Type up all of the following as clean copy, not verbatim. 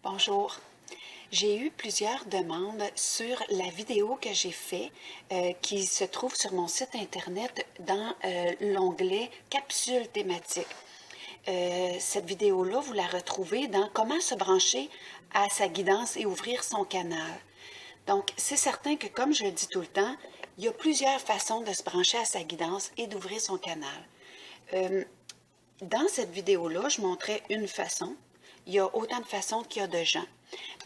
Bonjour. J'ai eu plusieurs demandes sur la vidéo que j'ai faite qui se trouve sur mon site internet dans l'onglet Capsule thématique. Cette vidéo-là, vous la retrouvez dans Comment se brancher à sa guidance et ouvrir son canal. Donc, c'est certain que, comme je le dis tout le temps, il y a plusieurs façons de se brancher à sa guidance et d'ouvrir son canal. Dans cette vidéo-là, je montrais une façon. Il y a autant de façons qu'il y a de gens.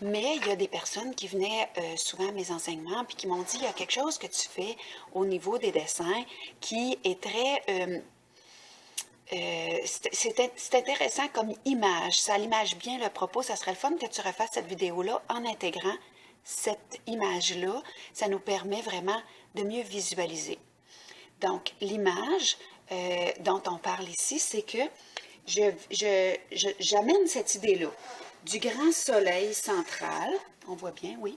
Mais il y a des personnes qui venaient souvent à mes enseignements puis qui m'ont dit, il y a quelque chose que tu fais au niveau des dessins qui est très... c'est intéressant comme image. Ça l'image bien le propos. Ça serait le fun que tu refasses cette vidéo-là en intégrant cette image-là. Ça nous permet vraiment de mieux visualiser. Donc, l'image dont on parle ici, c'est que j'amène cette idée-là du grand soleil central, on voit bien, oui,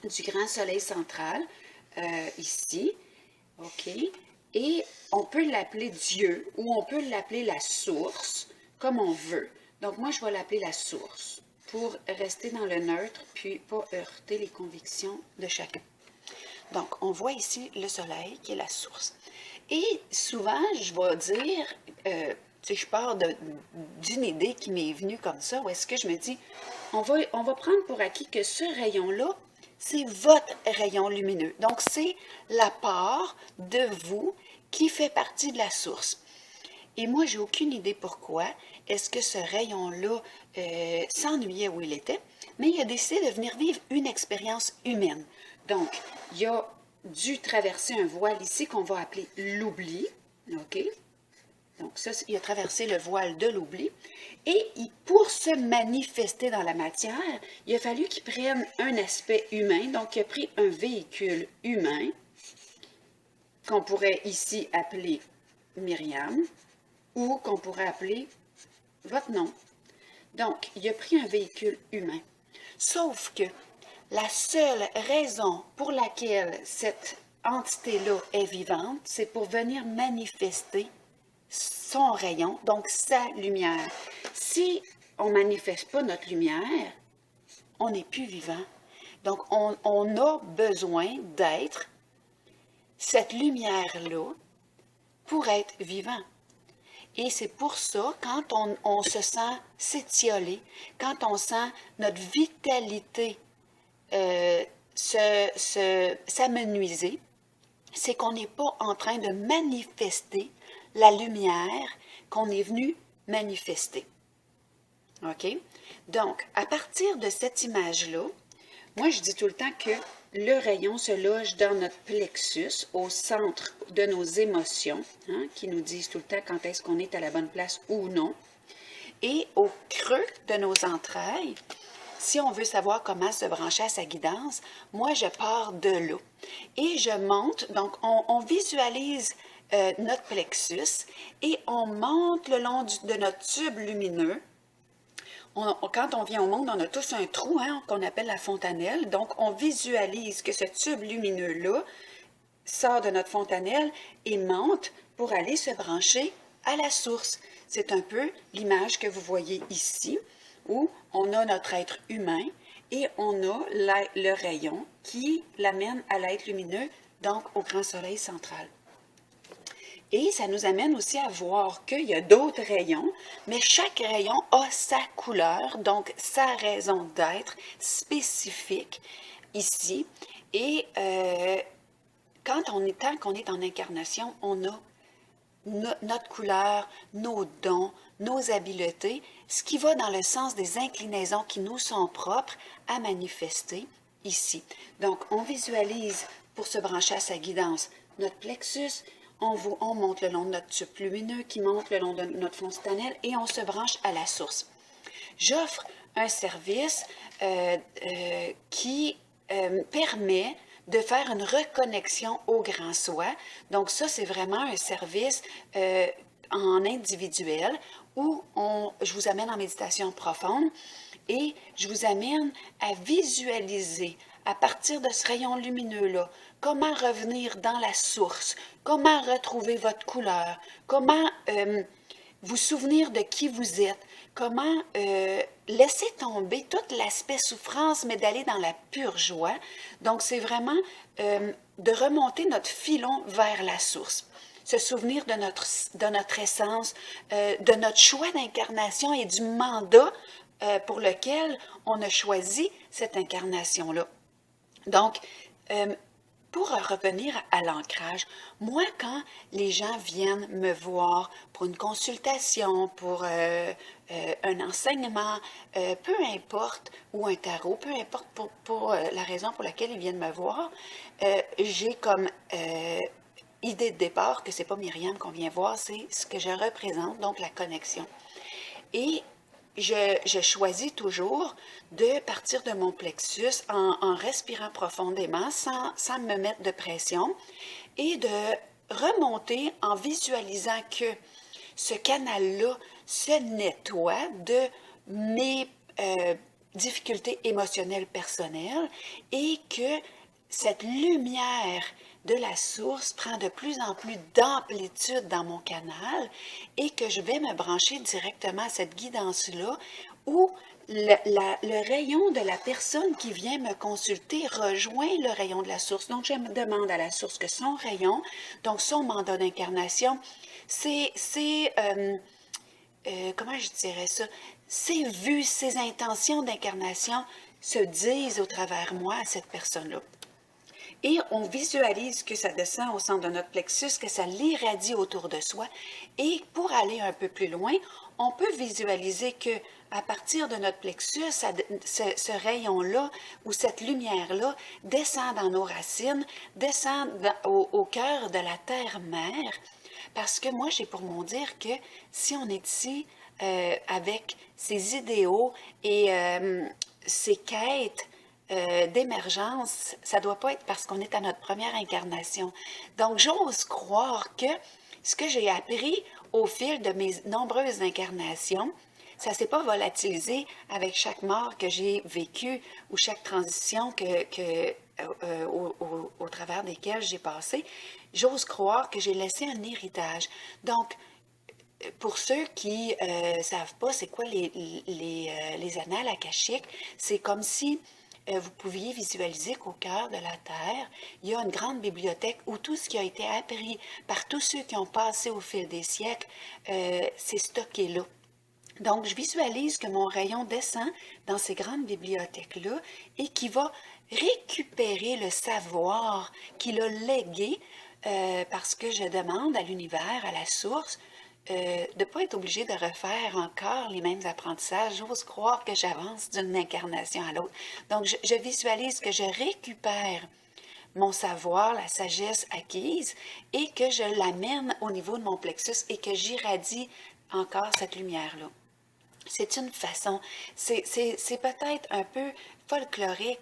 du grand soleil central, ici, OK, et on peut l'appeler Dieu ou on peut l'appeler la source, comme on veut. Donc, moi, je vais l'appeler la source pour rester dans le neutre, puis pas heurter les convictions de chacun. Donc, on voit ici le soleil qui est la source. Et souvent, je vais dire, tu sais, je pars d'une idée qui m'est venue comme ça, où est-ce que je me dis, on va prendre pour acquis que ce rayon-là, c'est votre rayon lumineux. Donc, c'est la part de vous qui fait partie de la source. Et moi, j'ai aucune idée pourquoi est-ce que ce rayon-là s'ennuyait où il était, mais il a décidé de venir vivre une expérience humaine. Donc, il a dû traverser un voile ici qu'on va appeler l'oubli, OK? Donc, ça, il a traversé le voile de l'oubli. Et pour se manifester dans la matière, il a fallu qu'il prenne un aspect humain. Donc, il a pris un véhicule humain, qu'on pourrait ici appeler Myriam, ou qu'on pourrait appeler votre nom. Donc, il a pris un véhicule humain. Sauf que la seule raison pour laquelle cette entité-là est vivante, c'est pour venir manifester son rayon, donc sa lumière. Si on ne manifeste pas notre lumière, on n'est plus vivant. Donc, on a besoin d'être cette lumière-là pour être vivant. Et c'est pour ça, quand on se sent s'étioler, quand on sent notre vitalité s'amenuiser, c'est qu'on n'est pas en train de manifester la lumière qu'on est venu manifester. OK? Donc, à partir de cette image-là, moi, je dis tout le temps que le rayon se loge dans notre plexus, au centre de nos émotions, hein, qui nous disent tout le temps quand est-ce qu'on est à la bonne place ou non, et au creux de nos entrailles. Si on veut savoir comment se brancher à sa guidance, moi, je pars de là. Et je monte, donc on visualise notre plexus et on monte le long de notre tube lumineux. Quand on vient au monde, on a tous un trou hein, qu'on appelle la fontanelle. Donc, on visualise que ce tube lumineux-là sort de notre fontanelle et monte pour aller se brancher à la source. C'est un peu l'image que vous voyez ici, où on a notre être humain et on a le rayon qui l'amène à l'être lumineux, donc au grand soleil central. Et ça nous amène aussi à voir qu'il y a d'autres rayons, mais chaque rayon a sa couleur, donc sa raison d'être spécifique ici. Et tant qu'on est en incarnation, on a notre couleur, nos dons, nos habiletés, ce qui va dans le sens des inclinaisons qui nous sont propres à manifester ici. Donc, on visualise pour se brancher à sa guidance notre plexus, on monte le long de notre tube lumineux qui monte le long de notre fontanelle et on se branche à la source. J'offre un service qui permet de faire une reconnexion au grand soi. Donc ça, c'est vraiment un service en individuel où je vous amène en méditation profonde et je vous amène à visualiser à partir de ce rayon lumineux-là, comment revenir dans la source, comment retrouver votre couleur, comment vous souvenir de qui vous êtes, comment laisser tomber tout l'aspect souffrance, mais d'aller dans la pure joie. Donc, c'est vraiment de remonter notre filon vers la source. Se souvenir de notre essence, de notre choix d'incarnation et du mandat pour lequel on a choisi cette incarnation-là. Donc, pour revenir à l'ancrage, moi, quand les gens viennent me voir pour une consultation, pour un enseignement, peu importe, ou un tarot, peu importe pour la raison pour laquelle ils viennent me voir, j'ai comme idée de départ que c'est pas Myriam qu'on vient voir, c'est ce que je représente, donc la connexion. Et je choisis toujours de partir de mon plexus en respirant profondément sans me mettre de pression et de remonter en visualisant que ce canal-là se nettoie de mes difficultés émotionnelles personnelles et que cette lumière de la source prend de plus en plus d'amplitude dans mon canal et que je vais me brancher directement à cette guidance-là où le rayon de la personne qui vient me consulter rejoint le rayon de la source. Donc, je me demande à la source que son rayon, donc son mandat d'incarnation, comment je dirais ça, ses vues, ses intentions d'incarnation se disent au travers moi à cette personne-là. Et on visualise que ça descend au centre de notre plexus, que ça l'irradie autour de soi. Et pour aller un peu plus loin, on peut visualiser que à partir de notre plexus, ce rayon-là ou cette lumière-là descend dans nos racines, descend au cœur de la terre-mère. Parce que moi, j'ai pour mon dire que si on est ici avec ces idéaux et ces quêtes, d'émergence, ça ne doit pas être parce qu'on est à notre première incarnation. Donc, j'ose croire que ce que j'ai appris au fil de mes nombreuses incarnations, ça ne s'est pas volatilisé avec chaque mort que j'ai vécue ou chaque transition au travers desquelles j'ai passé. J'ose croire que j'ai laissé un héritage. Donc, pour ceux qui ne savent pas c'est quoi les annales akashiques, c'est comme si vous pouviez visualiser qu'au cœur de la Terre, il y a une grande bibliothèque où tout ce qui a été appris par tous ceux qui ont passé au fil des siècles, c'est stocké là. Donc, je visualise que mon rayon descend dans ces grandes bibliothèques-là et qui va récupérer le savoir qu'il a légué parce que je demande à l'univers, à la source, de ne pas être obligé de refaire encore les mêmes apprentissages. J'ose croire que j'avance d'une incarnation à l'autre. Donc, je visualise que je récupère mon savoir, la sagesse acquise, et que je l'amène au niveau de mon plexus et que j'irradie encore cette lumière-là. C'est une façon, c'est peut-être un peu folklorique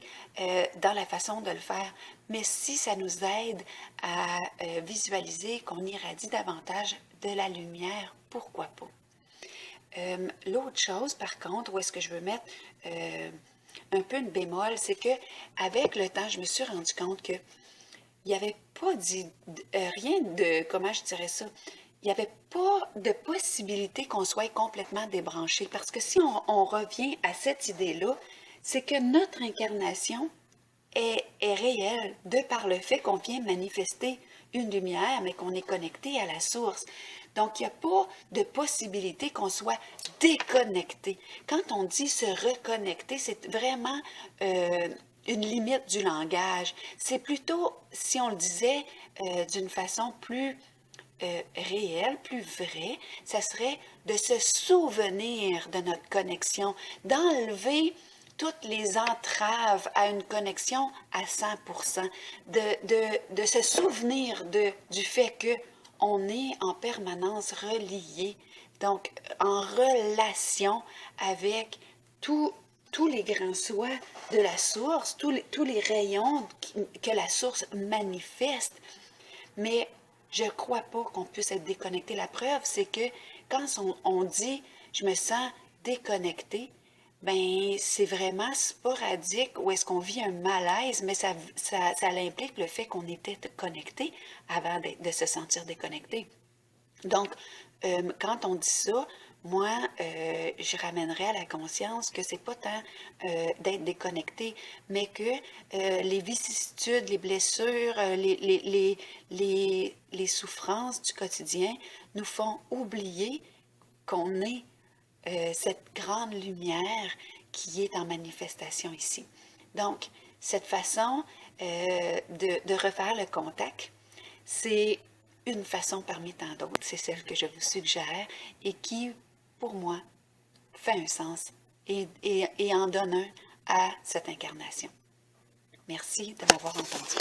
dans la façon de le faire, mais si ça nous aide à visualiser qu'on irradie davantage de la lumière, pourquoi pas? L'autre chose, par contre, où est-ce que je veux mettre un peu une bémol, c'est que avec le temps, je me suis rendu compte que il n'y avait pas rien de, comment je dirais ça, il n'y avait pas de possibilité qu'on soit complètement débranché. Parce que si on revient à cette idée-là, c'est que notre incarnation est réelle de par le fait qu'on vient manifester une lumière, mais qu'on est connecté à la source. Donc, il n'y a pas de possibilité qu'on soit déconnecté. Quand on dit se reconnecter, c'est vraiment une limite du langage. C'est plutôt, si on le disait d'une façon plus réelle, plus vraie, ça serait de se souvenir de notre connexion, d'enlever toutes les entraves à une connexion à 100%, de se souvenir du fait qu'on est en permanence relié, donc en relation avec tous les grands soins de la source, tous les rayons que la source manifeste. Mais je ne crois pas qu'on puisse être déconnecté. La preuve, c'est que quand on dit « je me sens déconnecté », ben c'est vraiment sporadique ou est-ce qu'on vit un malaise, mais ça implique le fait qu'on était connecté avant de se sentir déconnecté. Donc, quand on dit ça, moi, je ramènerais à la conscience que c'est pas tant d'être déconnecté, mais que les vicissitudes, les blessures, les souffrances du quotidien nous font oublier qu'on est cette grande lumière qui est en manifestation ici. Donc, cette façon de refaire le contact, c'est une façon parmi tant d'autres. C'est celle que je vous suggère et qui, pour moi, fait un sens et en donne un à cette incarnation. Merci de m'avoir entendu.